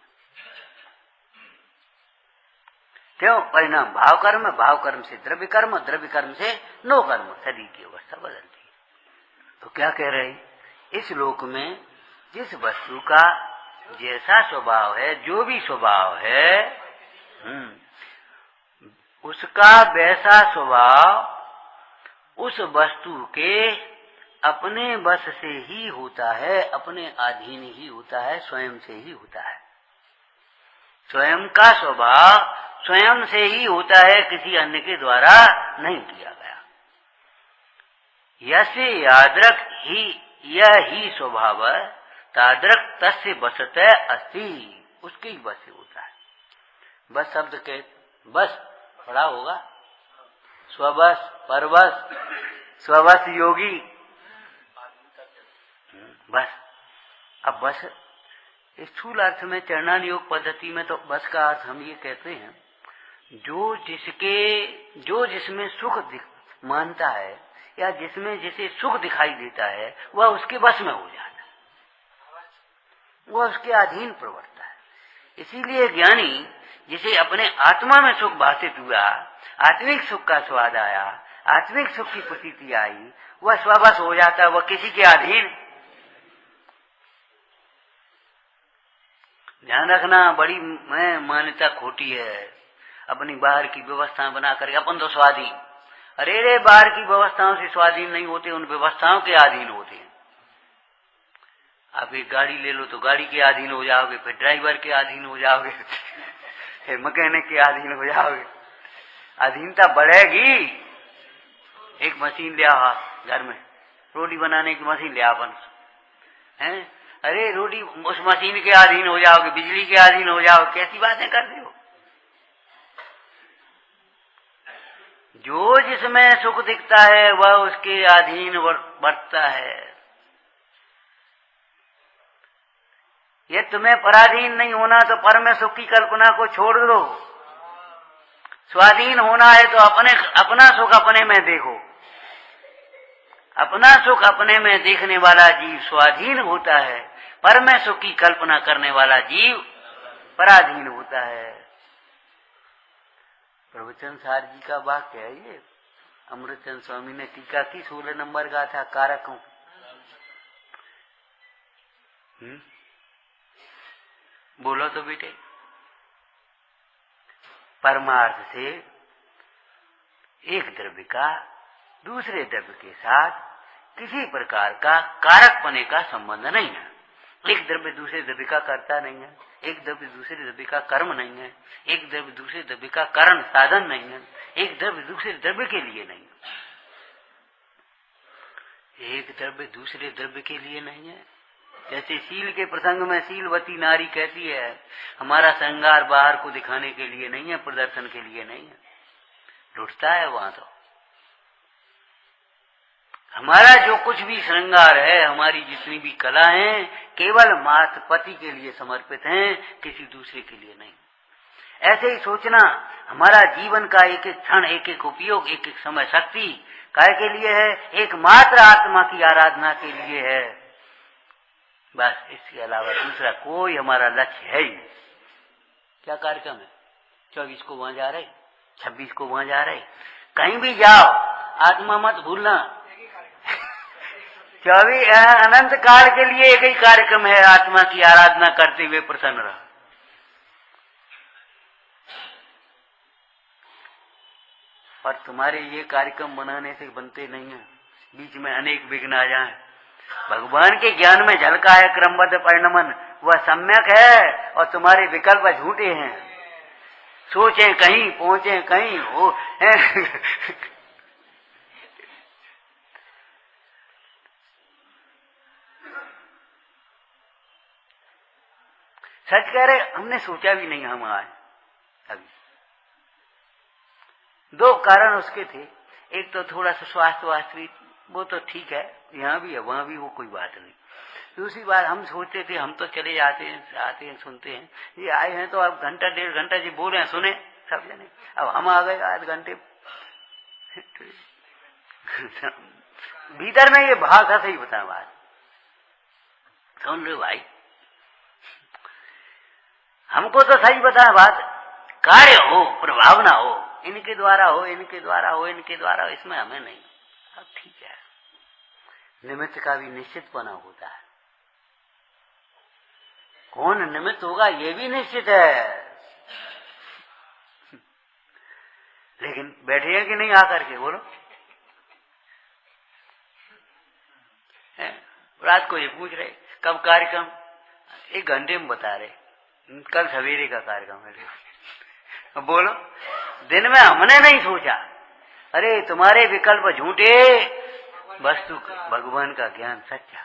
क्यों? परिणाम भाव कर्म, भाव कर्म से द्रव्य कर्म, द्रव्य कर्म से नो कर्म, शरीर की अवस्था बदलती है। तो क्या कह रहे हैं? इस लोक में जिस वस्तु का जैसा स्वभाव है, जो भी स्वभाव है, उसका वैसा स्वभाव उस वस्तु के अपने वश से ही होता है, अपने अधीन ही होता है, स्वयं से ही होता है। स्वयं का स्वभाव स्वयं से ही होता है, किसी अन्य के द्वारा नहीं किया गया। यस्य यादृक् ही यह ही स्वभाव तादृक् तस्य बसते अस्ति, उसके ही बस से होता है। बस शब्द के बस पढ़ा होगा, स्वबस, परबस, स्वबस योगी, बस। अब बस इस स्थूल अर्थ में चरणान योग पद्धति में तो बस का अर्थ हम ये कहते हैं, जो जिसमें सुख मानता है या जिसमें जिसे सुख दिखाई देता है वह उसके बस में हो जाता है, वह उसके अधीन प्रवर्तता है। इसीलिए ज्ञानी जिसे अपने आत्मा में सुख भाषित हुआ, आत्मिक सुख का स्वाद आया, आत्मिक सुख की प्रतीति आई, वह स्वबस हो जाता है, वह किसी के अधीन। ध्यान रखना, बड़ी मान्यता खोटी है अपनी बाहर की व्यवस्थाएं बना करके अपन तो स्वाधीन। अरे रे, बाहर की व्यवस्थाओं से स्वाधीन नहीं होते, उन व्यवस्थाओं के अधीन होते हैं। आप एक गाड़ी ले लो तो गाड़ी के अधीन हो जाओगे, फिर ड्राइवर के अधीन हो जाओगे, फिर मैकेनिक के अधीन हो जाओगे। अधीनता बढ़ेगी। एक मशीन ले आओ घर में, रोटी बनाने की मशीन ले आओ अपन, हैं? अरे रोटी उस मशीन के अधीन हो जाओगे, बिजली के अधीन हो जाओगे, कैसी बातें करते हो। जो जिसमें सुख दिखता है वह उसके अधीन बरतता है। ये तुम्हें पराधीन नहीं होना तो परम सुख की कल्पना को छोड़ दो। स्वाधीन होना है तो अपना सुख अपने में देखो। अपना सुख अपने में देखने वाला जीव स्वाधीन होता है, परम सुख की कल्पना करने वाला जीव पराधीन होता है। प्रवचन सार जी का वाक्य है ये। अमृतचंद स्वामी ने टीका की 16 नंबर का था कारकों। बोलो तो बेटे। परमार्थ से एक द्रव्य का दूसरे द्रव्य के साथ किसी प्रकार का कारकपने का संबंध नहीं है। एक द्रव्य दूसरे द्रव्य का कर्ता नहीं है, एक द्रव्य दूसरे द्रव्य का कर्म नहीं है, एक द्रव्य दूसरे द्रव्य का कारण साधन नहीं है, एक द्रव्य दूसरे द्रव्य के लिए नहीं है, एक द्रव्य दूसरे द्रव्य के लिए नहीं है। जैसे शील के प्रसंग में शीलवती नारी कहती है, हमारा श्रृंगार बाहर को दिखाने के लिए नहीं है, प्रदर्शन के लिए नहीं है। लुटता है वहां तो। हमारा जो कुछ भी श्रृंगार है, हमारी जितनी भी कला है, केवल मात्र पति के लिए समर्पित हैं, किसी दूसरे के लिए नहीं। ऐसे ही सोचना, हमारा जीवन का एक एक क्षण, एक एक उपयोग, एक एक समय शक्ति काय के लिए है? एकमात्र आत्मा की आराधना के लिए है। बस इसके अलावा दूसरा कोई हमारा लक्ष्य है ही नहीं। क्या कार्यक्रम है? 24 को वहां जा रहे, 26 को वहां जा रहे, कहीं भी जाओ आत्मा मत भूलना। 24 अनंत काल के लिए एक ही कार्यक्रम है, आत्मा की आराधना करते हुए प्रसन्न रहो। और तुम्हारे ये कार्यक्रम बनाने से बनते नहीं है, बीच में अनेक विघ्न आ जाए। भगवान के ज्ञान में झलका है क्रमबद्ध परिणमन, वह सम्यक है और तुम्हारे विकल्प झूठे हैं। सोचे कहीं, पहुंचे कहीं हो। सच कह रहे, हमने सोचा भी नहीं हम आए अभी। 2 कारण उसके थे। एक तो थोड़ा सा स्वास्थ्य वास्तविक, वो तो ठीक है, यहाँ भी है वहां भी, वो कोई बात नहीं। दूसरी बात, हम सोचते थे हम तो चले जाते हैं, आते हैं, सुनते हैं, ये आए हैं तो अब घंटा 1.5 घंटा जी बोले सुने सब जने, अब हम आ गए आध घंटे। भीतर में ये भाव था, सही बता बात सुन लो भाई, हमको तो सही बता बात। कार्य हो, प्रभाव ना हो, इनके द्वारा हो, इनके द्वारा हो, इनके द्वारा हो, इसमें हमें नहीं। अब ठीक है, निमित्त का भी निश्चितपना होता है। कौन निमित्त होगा ये भी निश्चित है, लेकिन बैठे हैं कि नहीं आकर के बोलो। रात को ये पूछ रहे कब कार्यक्रम, 1 घंटे में बता रहे, कल सवेरे का कार्यक्रम है। बोलो, दिन में हमने नहीं सोचा, अरे तुम्हारे विकल्प झूठे, वस्तु भगवान का ज्ञान सच्चा।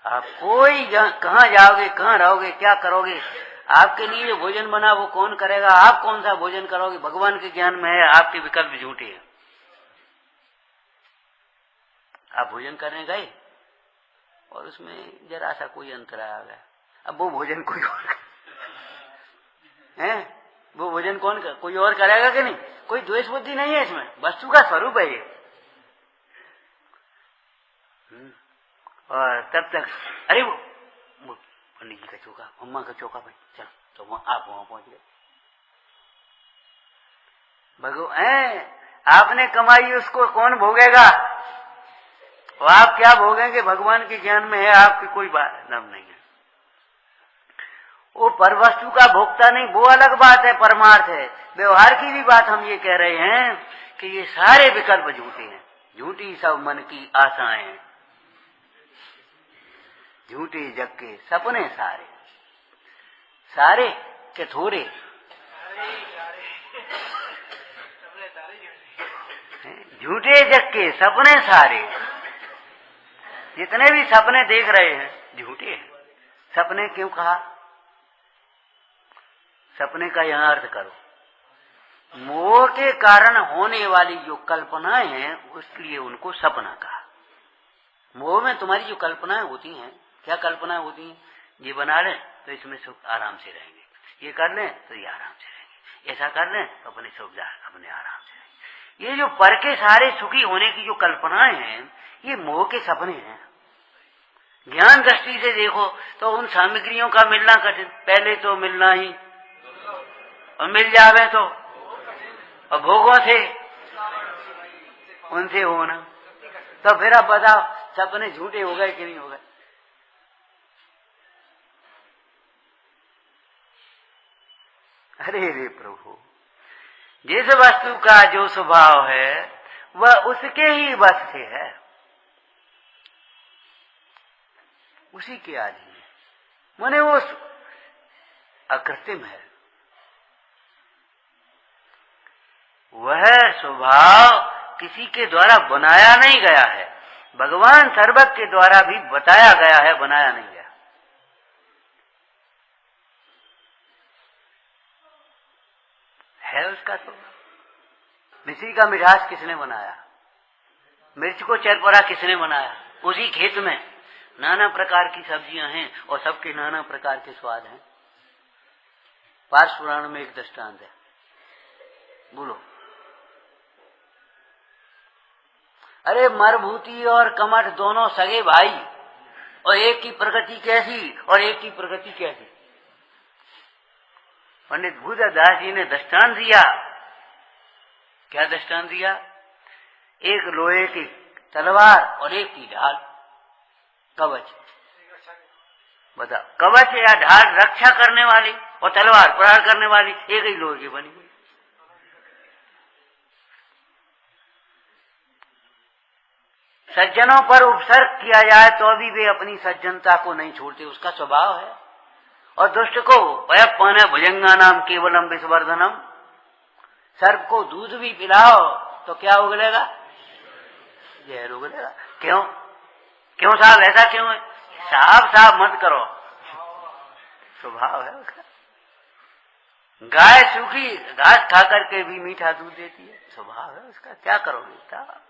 आप कोई कहाँ जाओगे, कहाँ रहोगे, क्या करोगे, आपके लिए जो भोजन बना वो कौन करेगा, आप कौन सा भोजन करोगे, भगवान के ज्ञान में है, आपके विकल्प झूठे हैं। आप भोजन करने गए और उसमें जरा सा कोई अंतर आ गया, अब वो भोजन कोई और है, वो भोजन कोई और करेगा कि नहीं, कोई द्वेष बुद्धि नहीं है इसमें, वस्तु का स्वरूप है ये। और तब तक अरे वो पंडित जी का चौका, अम्मा का चौका, भाई चलो, तो आप वहां पहुंच गए। भगवान आपने कमाई उसको कौन भोगेगा, और आप क्या भोगेंगे, भगवान के ज्ञान में है, आपकी कोई बात नाम नहीं है। वो पर वस्तु का भोगता नहीं, वो अलग बात है, परमार्थ है। व्यवहार की भी बात हम ये कह रहे हैं कि ये सारे विकल्प झूठे हैं, झूठी सब मन की आशाएं हैं, झूठे जग के सपने सारे, सारे के थोड़े, झूठे जग के सपने सारे, जितने भी सपने देख रहे हैं झूठे हैं। सपने क्यों कहा, सपने का यहां अर्थ करो, मोह के कारण होने वाली जो कल्पनाएं हैं उसलिए उनको सपना कहा। मोह में तुम्हारी जो कल्पनाएं होती हैं, क्या कल्पनाएं होती हैं, ये बना लें तो इसमें सुख आराम से रहेंगे, ये कर लें तो ये आराम से रहेंगे, ऐसा कर लें तो अपने सुविधा अपने आराम से रहेंगे। ये जो पर के सारे सुखी होने की जो कल्पनाएं हैं ये मोह के सपने हैं। ज्ञान दृष्टि से देखो तो उन सामग्रियों का मिलना कठिन, पहले तो मिलना ही, और मिल जावे तो, और भोगों से उनसे होना, तो फिर अब बताओ सपने झूठे हो गए कि नहीं हो गए। अरे रे प्रभु, जिस वस्तु का जो स्वभाव है वह उसके ही वश से है, उसी के अधीन है, माने वो अकृत्रिम है, वह स्वभाव किसी के द्वारा बनाया नहीं गया है, भगवान सर्वज्ञ के द्वारा भी बताया गया है, बनाया नहीं गया। है उसका स्वभाव। मिश्री का मिठास किसने बनाया, मिर्च को चरपरा किसने बनाया, उसी खेत में नाना प्रकार की सब्जियां हैं और सबके नाना प्रकार के स्वाद हैं। पार्श पुराण में एक दृष्टांत है, बोलो। अरे मरभूति और कमठ दोनों सगे भाई, और एक की प्रकृति कैसी और एक की प्रकृति कैसी। पंडित भूदास जी ने दृष्टांत दिया, क्या दृष्टांत दिया, एक लोहे की तलवार और एक की ढाल, कवच। बताओ, कवच या ढाल रक्षा करने वाली और तलवार प्रहार करने वाली, एक ही लोहे की बनी हुई। सज्जनों पर उपसर्ग किया जाए तो भी वे अपनी सज्जनता को नहीं छोड़ते, उसका स्वभाव है। और दुष्ट को पयपान भुजंगा नाम केवलम विषवर्धनम, सर्प को दूध भी पिलाओ तो क्या उगलेगा, जहर उगलेगा। क्यों क्यों साहब, ऐसा क्यों है, साफ साफ मत करो, स्वभाव है उसका। गाय सूखी घास खा करके भी मीठा दूध देती है, स्वभाव है उसका, क्या करोगे साहब।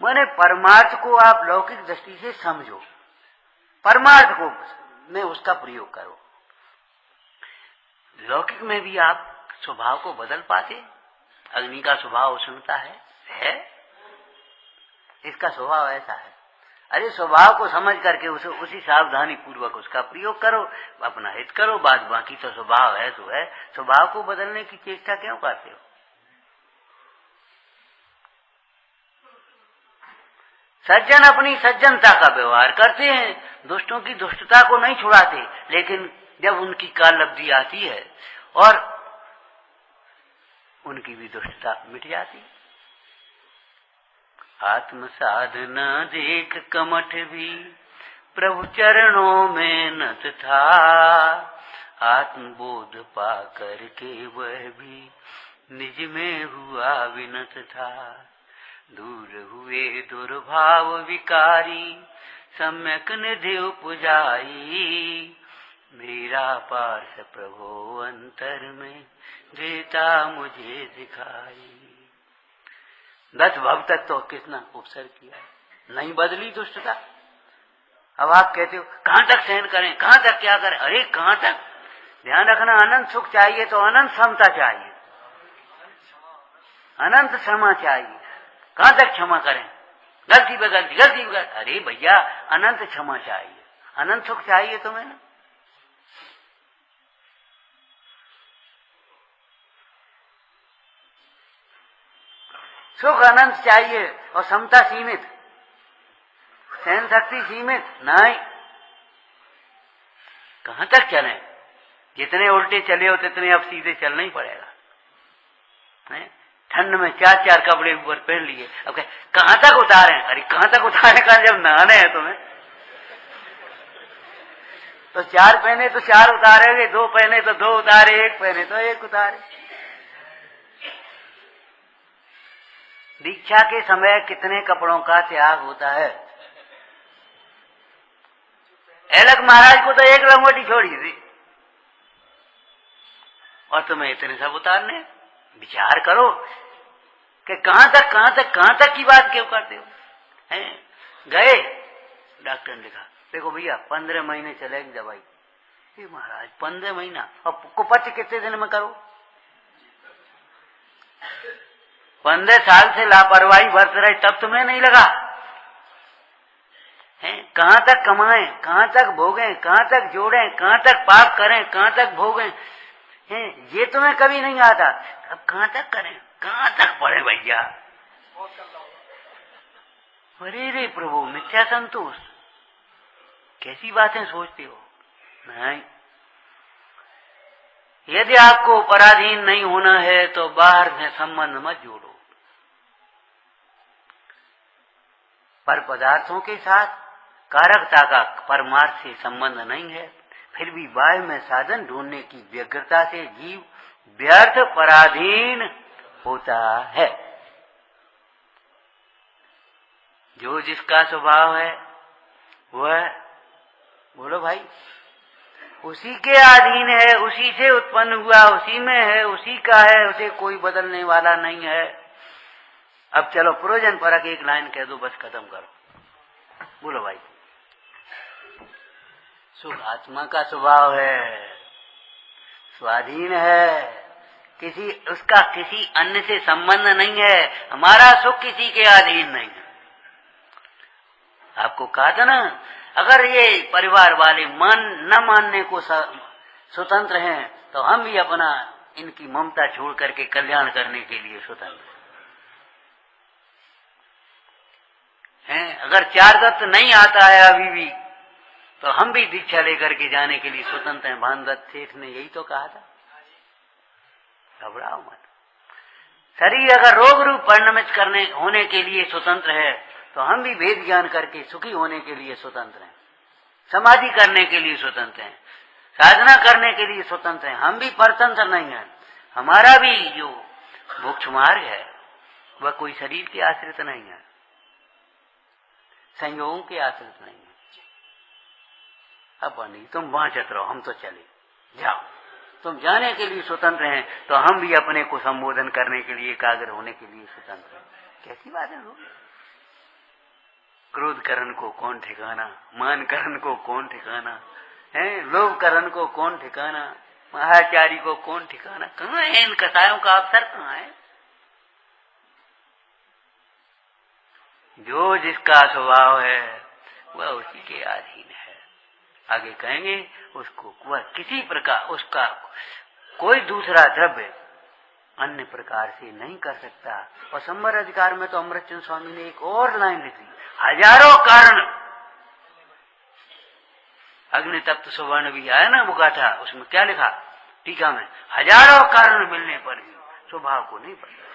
माने परमार्थ को आप लौकिक दृष्टि से समझो, परमार्थ को में उसका प्रयोग करो। लौकिक में भी आप स्वभाव को बदल पाते, अग्नि का स्वभाव उष्णता है? इसका स्वभाव ऐसा है। अरे स्वभाव को समझ करके उसी सावधानी पूर्वक उसका प्रयोग करो, अपना हित करो, बाकी तो स्वभाव है तो है। स्वभाव को बदलने की चेष्टा क्यों करते हो। सज्जन अपनी सज्जनता का व्यवहार करते हैं, दुष्टों की दुष्टता को नहीं छुड़ाते, लेकिन जब उनकी कालब्धि आती है और उनकी भी दुष्टता मिट जाती। आत्म साधना देख कमठ भी प्रभु चरणों में नत था, आत्मबोध पा करके वह भी निज में हुआ विनत था। दूर हुए दुर्भाव विकारी, सम्यक निधि उपजाई। मेरा पार्थ प्रभो अंतर में, देता मुझे दिखाई। 10 भव तक तो कितना उपसर्ग किया, नहीं बदली दुष्टता। अब आप कहते हो कहां तक सहन करें, कहां तक क्या करें? अरे कहां तक? ध्यान रखना, अनंत सुख चाहिए तो अनंत समता चाहिए, अनंत क्षमा चाहिए। कहां तक क्षमा करें? गलती पे गलती, गलती पे गलती। अरे भैया अनंत क्षमा चाहिए, अनंत सुख चाहिए तुम्हें ना। सुख अनंत चाहिए और समता सीमित, सहन शक्ति सीमित नहीं। कहां तक चले? जितने उल्टे चले हो तितने अब सीधे चलना ही पड़ेगा। ठंड में 4-4 कपड़े ऊपर पहन लिए, अब कहां तक उतारे? अरे कहां तक उतारे? कहा जब नहाने हैं तुम्हें तो 4 पहने तो 4 उतारेंगे, 2 पहने तो 2 उतारे, 1 पहने तो 1 उतारे। दीक्षा के समय कितने कपड़ों का त्याग होता है। ऐलक महाराज को तो 1 लंगोटी छोड़ी थी और तुम्हें इतने सब उतारने। विचार करो कि कहां तक की बात क्यों करते हो? हैं? गए डॉक्टर ने लिखा, देखो भैया 15 महीने चलेगी दवाई। ये महाराज 15 महीना, अब कुपच कितने दिन में करो? 15 साल से लापरवाही बरत रहे, तब तुम्हें नहीं लगा? कहां तक कमाएं, कहां तक भोगें, कहां तक जोड़ें, कहां तक पाप करें, कहां तक भोगें, ये तुम्हें कभी नहीं आता। अब कहां तक करें, कहां तक पढ़े भैया? अरे रे प्रभु, मिथ्या संतोष, कैसी बातें सोचते हो? नहीं, यदि आपको पराधीन नहीं होना है तो बाहर से संबंध मत जोड़ो। पर पदार्थों के साथ कारकता का परमार्थ से संबंध नहीं है, फिर भी बाह्य में साधन ढूंढने की व्यग्रता से जीव व्यर्थ पराधीन होता है। जो जिसका स्वभाव है वह, बोलो भाई, उसी के अधीन है, उसी से उत्पन्न हुआ, उसी में है, उसी का है, उसे कोई बदलने वाला नहीं है। अब चलो प्रयोजन परक 1 लाइन कह दो, बस खत्म करो। बोलो भाई। सुख आत्मा का स्वभाव है, स्वाधीन है, उसका किसी अन्य से संबंध नहीं है। हमारा सुख किसी के अधीन नहीं है। आपको कहा था ना, अगर ये परिवार वाले न मानने को स्वतंत्र हैं तो हम भी अपना इनकी ममता छोड़ करके कल्याण करने के लिए स्वतंत्र हैं। अगर 4 दत्त नहीं आता है अभी भी तो हम भी दीक्षा लेकर के जाने के लिए स्वतंत्र हैं। भानदत्त सेठ ने यही तो कहा था, घबराओ मत। शरीर अगर रोग रूप परिणमित होने के लिए स्वतंत्र है तो हम भी वेद ज्ञान करके सुखी होने के लिए स्वतंत्र हैं, समाधि करने के लिए स्वतंत्र हैं, साधना करने के लिए स्वतंत्र हैं। हम भी परतंत्र नहीं है। हमारा भी जो मोक्ष मार्ग है वह कोई शरीर के आश्रित नहीं है, संयोगों के आश्रित नहीं है। अब नहीं, तुम वहां चत रहो, हम तो चले जाओ। तुम जाने के लिए स्वतंत्र हैं तो हम भी अपने को संबोधन करने के लिए, एकाग्र होने के लिए स्वतंत्र हैं। कैसी बात है? क्रोध करण को कौन ठिकाना, मान करण को कौन ठिकाना है, लोभ करण को कौन ठिकाना, महाचारी को कौन ठिकाना? कहाँ है इन कसायों का अवसर? कहाँ है? जो जिसका स्वभाव है वह उसी के अधीन है। आगे कहेंगे उसको वह किसी प्रकार, उसका कोई दूसरा द्रव्य अन्य प्रकार से नहीं कर सकता। और संवर अधिकार में तो अमृतचंद स्वामी ने एक और लाइन लिखी, हजारों कारण। अग्नि तप्त सुवर्ण भी आया ना मुगाथा, उसमें क्या लिखा टीका में? हजारों कारण मिलने पर भी स्वभाव को नहीं बदला।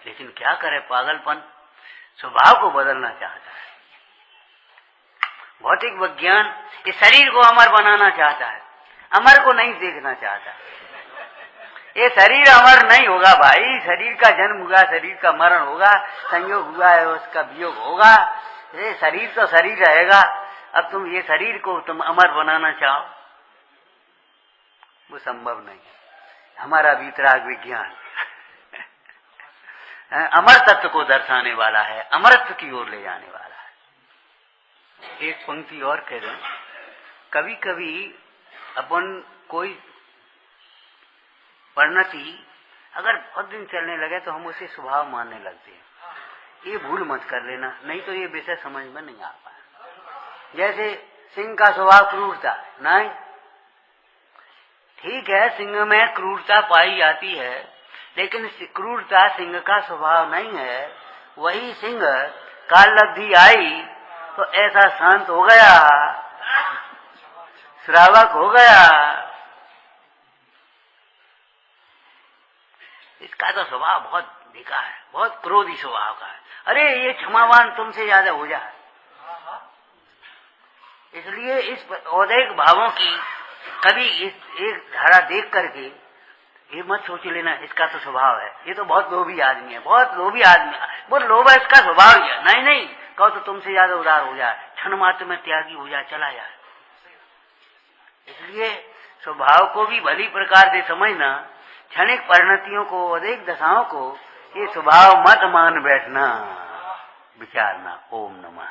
लेकिन क्या करे पागलपन, स्वभाव को बदलना चाहता है। भौतिक विज्ञान इस शरीर को अमर बनाना चाहता है, अमर को नहीं देखना चाहता। ये शरीर अमर नहीं होगा भाई, शरीर का जन्म हुआ, शरीर का मरण होगा, संयोग हुआ है उसका वियोग होगा। ये शरीर तो शरीर रहेगा। अब तुम ये शरीर को तुम अमर बनाना चाहो, वो संभव नहीं। हमारा वीतराग विज्ञान अमर तत्व को दर्शाने वाला है, अमरत्व की ओर ले जाने वाला है। एक पंक्ति और कह दें, कभी कभी अपन कोई परिणति अगर बहुत दिन चलने लगे तो हम उसे स्वभाव मानने लगते हैं। ये भूल मत कर लेना, नहीं तो ये विषय समझ में नहीं आ पाए। जैसे सिंह का स्वभाव क्रूरता, नहीं ठीक है, सिंह में क्रूरता पाई जाती है, लेकिन क्रूरता सिंह का स्वभाव नहीं है। वही सिंह काल लब्धि आई तो ऐसा शांत हो गया, श्रावक हो गया। इसका तो स्वभाव बहुत बेकार है, बहुत क्रोधी स्वभाव का है। अरे ये क्षमावान तुमसे ज्यादा हो जाए। इसलिए इस औदैहिक भावों की कभी इस एक धारा देख करके ये मत सोच लेना इसका तो स्वभाव है, ये तो बहुत लोभी आदमी है, बहुत लोभी आदमी है, वो लोभ है इसका स्वभाव ही है। नहीं नहीं, कहो तो तुमसे ज्यादा उदार हो जाए, क्षण मात्र में त्यागी हो जाए, चला जाए। इसलिए स्वभाव को भी भली प्रकार से समझना, क्षणिक परिणतियों को, अनेक दशाओं को ये स्वभाव मत मान बैठना, विचारना। ओम नमः।